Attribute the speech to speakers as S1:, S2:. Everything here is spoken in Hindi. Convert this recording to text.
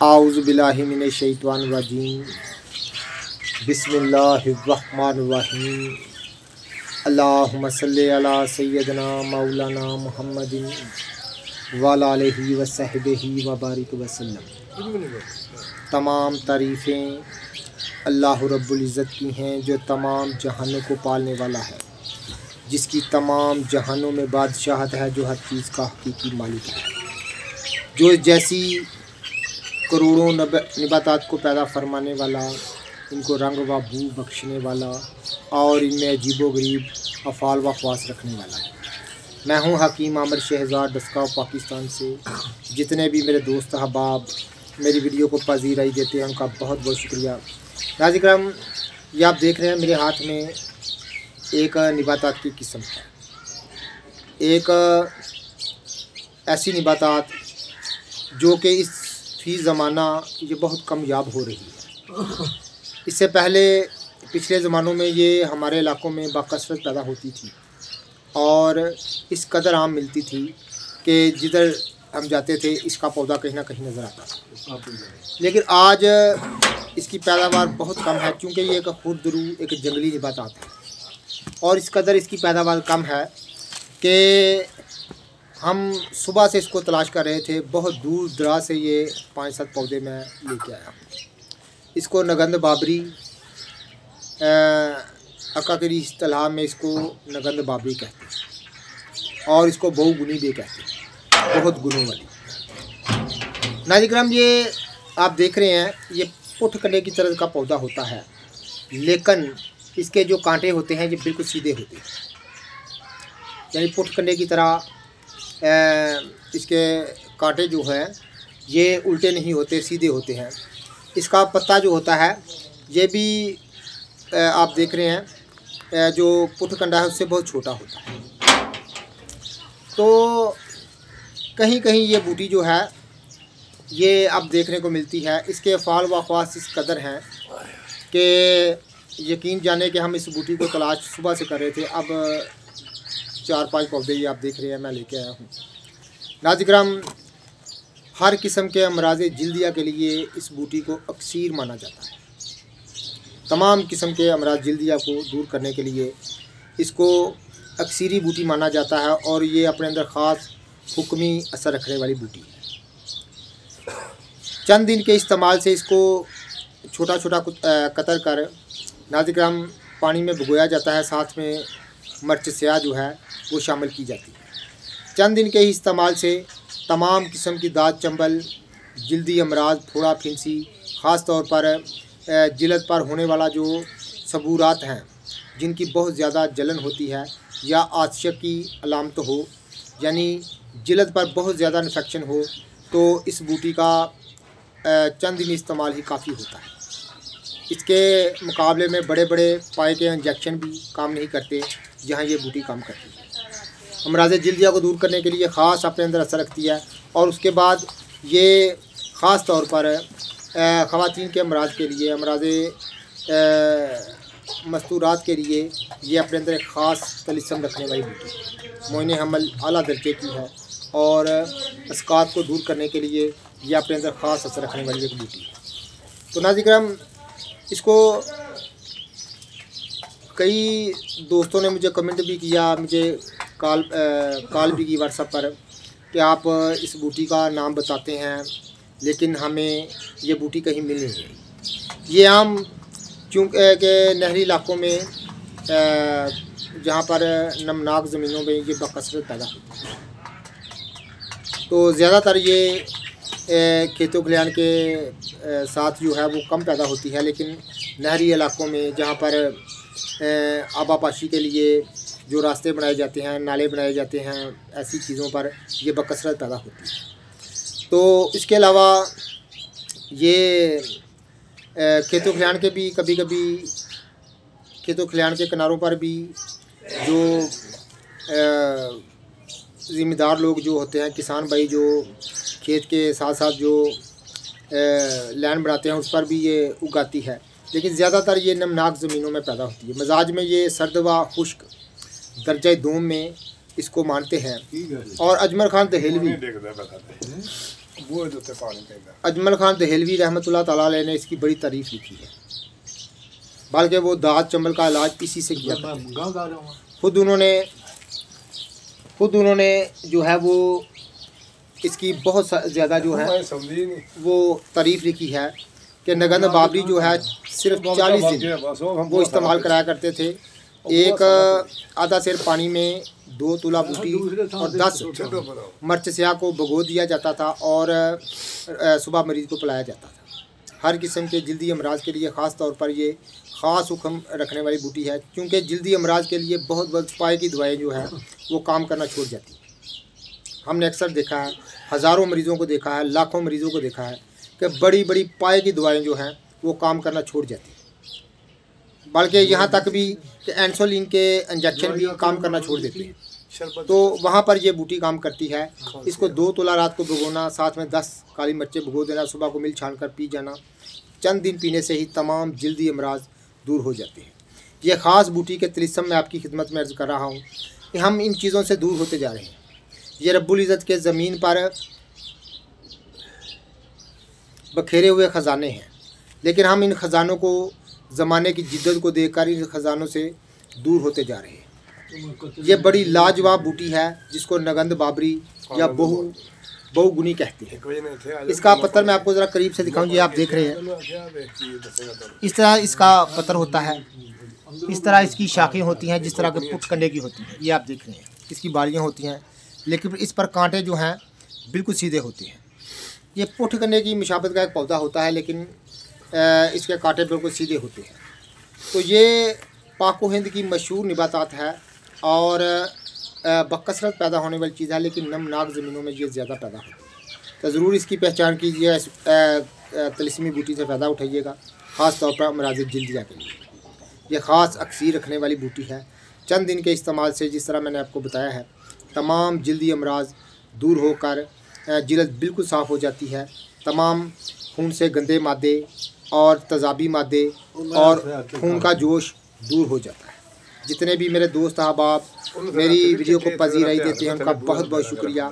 S1: आऊज़ु बिल्लाहि मिनश शैतानिर रजीम। बिस्मिल्लाहिर्रहमानिर्रहीम। अल्लाहुम्मा सल्लि अला सय्यदना मौलाना मुहम्मदिन व अला आलिहि व सहबिहि व बारिक वसल्लम। तमाम तारीफ़ें अल्लाह रब्बुल इज़्ज़त की हैं जो तमाम जहानों को पालने वाला है, जिसकी तमाम जहानों में बादशाहत है, जो हर चीज़ का हकीकी मालिक है, जो जैसी करोड़ों नबातात को पैदा फरमाने वाला, इनको रंग व बू बख्शने वाला और इनमें अजीबो गरीब अफ़ाल व ख़वास रखने वाला है। मैं हूँ हकीम आमिर शहज़ाद डस्का पाकिस्तान से। जितने भी मेरे दोस्त अहबाब मेरी वीडियो को पज़ीराई देते हैं उनका बहुत बहुत शुक्रिया। नाज़रीन, ये आप देख रहे हैं मेरे हाथ में एक नबातात की किस्म है, एक ऐसी नबातात जो कि इस फी ज़माना ये बहुत कामयाब हो रही है। इससे पहले पिछले ज़मानों में ये हमारे इलाक़ों में बाकसरत पैदा होती थी और इस कदर आम मिलती थी कि जिधर हम जाते थे इसका पौधा कहीं ना कहीं नज़र आता था। लेकिन आज इसकी पैदावार बहुत कम है, क्योंकि ये एक खुरदरू एक जंगली नबातात है और इस कदर इसकी पैदावार कम है कि हम सुबह से इसको तलाश कर रहे थे। बहुत दूर दराज से ये 5-7 पौधे मैं लेके आया हूँ। इसको नगंद बाबरी, अकाकरी इस्तिलाह में इसको नगंद बाबरी कहते हैं और इसको बहुगुनी भी कहते हैं, बहुत गुनों वाली। नाज़रीन, ये आप देख रहे हैं ये पुठ कंडे की तरह का पौधा होता है, लेकिन इसके जो कांटे होते हैं ये बिल्कुल सीधे होते हैं, यानी पुठ कंडे की तरह इसके कांटे जो हैं ये उल्टे नहीं होते, सीधे होते हैं। इसका पत्ता जो होता है ये भी आप देख रहे हैं जो पुठ कंडा है उससे बहुत छोटा होता है। तो कहीं कहीं ये बूटी जो है ये अब देखने को मिलती है। इसके फ़ाल व ख़वास इस कदर हैं कि यकीन जाने कि हम इस बूटी को तलाश सुबह से कर रहे थे। अब 4-5 पौधे ये आप देख रहे हैं मैं लेके आया हूँ। नाज़रीन, हर किस्म के अमराज़ जिल्दिया के लिए इस बूटी को अक्सीर माना जाता है। तमाम किस्म के अमराज़ जिल्दिया को दूर करने के लिए इसको अक्सीरी बूटी माना जाता है और ये अपने अंदर ख़ास हुक्मी असर रखने वाली बूटी है। चंद दिन के इस्तेमाल से इसको छोटा छोटा कतर कर नाज़रीन पानी में भिगोया जाता है, साथ में मिर्च स्याह जो है वो शामिल की जाती है। चंद दिन के ही इस्तेमाल से तमाम किस्म की दाद चंबल, जल्दी अमराज, फोड़ा फिंसी, ख़ास तौर पर जिल्द पर होने वाला जो सबूरात हैं, जिनकी बहुत ज़्यादा जलन होती है या आतिश की अलामत हो, यानी जिल्द पर बहुत ज़्यादा इन्फेक्शन हो, तो इस बूटी का चंद दिन इस्तेमाल ही काफ़ी होता है। इसके मुकाबले में बड़े बड़े पाए के इंजेक्शन भी काम नहीं करते, जहाँ ये बूटी काम करती है। अमराज़ जिल्दिया को दूर करने के लिए ख़ास अपने अंदर असर रखती है और उसके बाद ये ख़ास तौर पर ख़वातीन के अमराज के लिए, अमराज़ मस्तूरात के लिए ये अपने अंदर एक ख़ास तलिस्म रखने वाली बूटी मोइन हमल आला दर्जे की है और अस्कात को दूर करने के लिए ये अपने अंदर ख़ास असर रखने वाली एक बूटी है। तो नाज़रीन, इसको कई दोस्तों ने मुझे कमेंट भी किया, मुझे कॉल भी की व्हाट्सएप पर कि आप इस बूटी का नाम बताते हैं लेकिन हमें ये बूटी कहीं मिल नहीं रही। ये आम चूँकि नहरी इलाक़ों में जहाँ पर नमनाक ज़मीनों में ये बकसरत पैदा होती है, तो ज़्यादातर ये खेतों खलिहान के साथ जो है वो कम पैदा होती है, लेकिन नहरी इलाक़ों में जहाँ पर आबापाशी के लिए जो रास्ते बनाए जाते हैं, नाले बनाए जाते हैं, ऐसी चीज़ों पर यह बकसरत पैदा होती है। तो इसके अलावा ये खेतों खलिहान के भी कभी कभी खेतों खलिहान के किनारों पर भी जो ज़िम्मेदार लोग जो होते हैं, किसान भाई जो खेत के साथ साथ जो लैंड बनाते हैं उस पर भी ये उगाती है, लेकिन ज़्यादातर ये नमनाक ज़मीनों में पैदा होती है। मिजाज में ये सर्द व खुश्क दर्जा दोम में इसको मानते हैं। और अजमर खान दहेलवी अजमल खान दहलवी रहमतुल्लाह ताला अलैह ने इसकी बड़ी तारीफ़ लिखी है, बल्कि वो दाद चंबल का इलाज इसी से किया खुद उन्होंने जो है वो इसकी बहुत ज़्यादा जो है वो तारीफ़ लिखी है कि नगंद बाबरी जो है सिर्फ 40 दिन वो इस्तेमाल कराया करते थे। एक आधा सेर पानी में 2 तोला बूटी और 10 मिर्च स्याह को भगो दिया जाता था और सुबह मरीज़ को पिलाया जाता था। हर किस्म के जल्दी अमराज के लिए ख़ास तौर पर ये ख़ास हुक्म रखने वाली बूटी है, क्योंकि जल्दी अमराज के लिए बहुत पाए की दवाएँ जो है वो काम करना छोड़ जाती हैं। हमने अक्सर देखा है, हज़ारों मरीज़ों को देखा है, लाखों मरीज़ों को देखा है कि बड़ी बड़ी पाए की दवाएँ जो हैं वो काम करना छोड़ जाती हैं, बल्कि यहाँ तक भी कि इंसुलिन के इंजेक्शन भी काम करना छोड़ देते हैं। तो वहाँ पर ये बूटी काम करती है। इसको 2 तोला रात को भिगोना, साथ में 10 काली मिर्चें भिगो देना, सुबह को मिल छान कर पी जाना। चंद दिन पीने से ही तमाम जल्दी अमराज दूर हो जाते हैं। ये ख़ास बूटी के तिलिस्म में आपकी खिदमत में अर्ज़ कर रहा हूँ कि हम इन चीज़ों से दूर होते जा रहे हैं। ये रब्बुल इज़्ज़त के ज़मीन पर बखेरे हुए ख़जाने हैं, लेकिन हम इन ख़जानों को ज़माने की जिद्दत को देखकर इन ख़जानों से दूर होते जा रहे हैं। ये बड़ी लाजवाब बूटी है जिसको नगंद बाबरी या बहुगुनी कहते हैं। इसका पत्थर मैं आपको ज़रा करीब से दिखाऊं। ये आप देख रहे हैं, इस तरह इसका पत्थर होता है, इस तरह इसकी शाखें होती हैं जिस तरह के पुट कंडे की होती हैं। ये आप देख रहे हैं, इसकी बालियाँ होती हैं, लेकिन इस पर कांटे जो हैं बिल्कुल सीधे होते हैं। ये पुट कंडे की मुशाबत का एक पौधा होता है, लेकिन इसके कांटे बिल्कुल सीधे होते हैं। तो ये पाको हिंद की मशहूर नबातात है और बकसरत पैदा होने वाली चीज़ है, लेकिन नमनाक ज़मीनों में ये ज़्यादा पैदा होती है। तो ज़रूर इसकी पहचान कीजिए, तिलिस्मी बूटी से फ़ायदा उठाइएगा, ख़ास तौर पर अमराज़ जिल्दिया के लिए। ये ख़ास अक्सीर रखने वाली बूटी है। चंद दिन के इस्तेमाल से, जिस तरह मैंने आपको बताया है, तमाम जल्दी अमराज दूर होकर जिल्द बिल्कुल साफ़ हो जाती है। तमाम खून से गंदे मादे और तेज़ाबी मादे और खून का जोश दूर हो जाता है। जितने भी मेरे दोस्त अहबाब मेरी वीडियो को पजीराई देते हैं उनका बहुत बहुत शुक्रिया।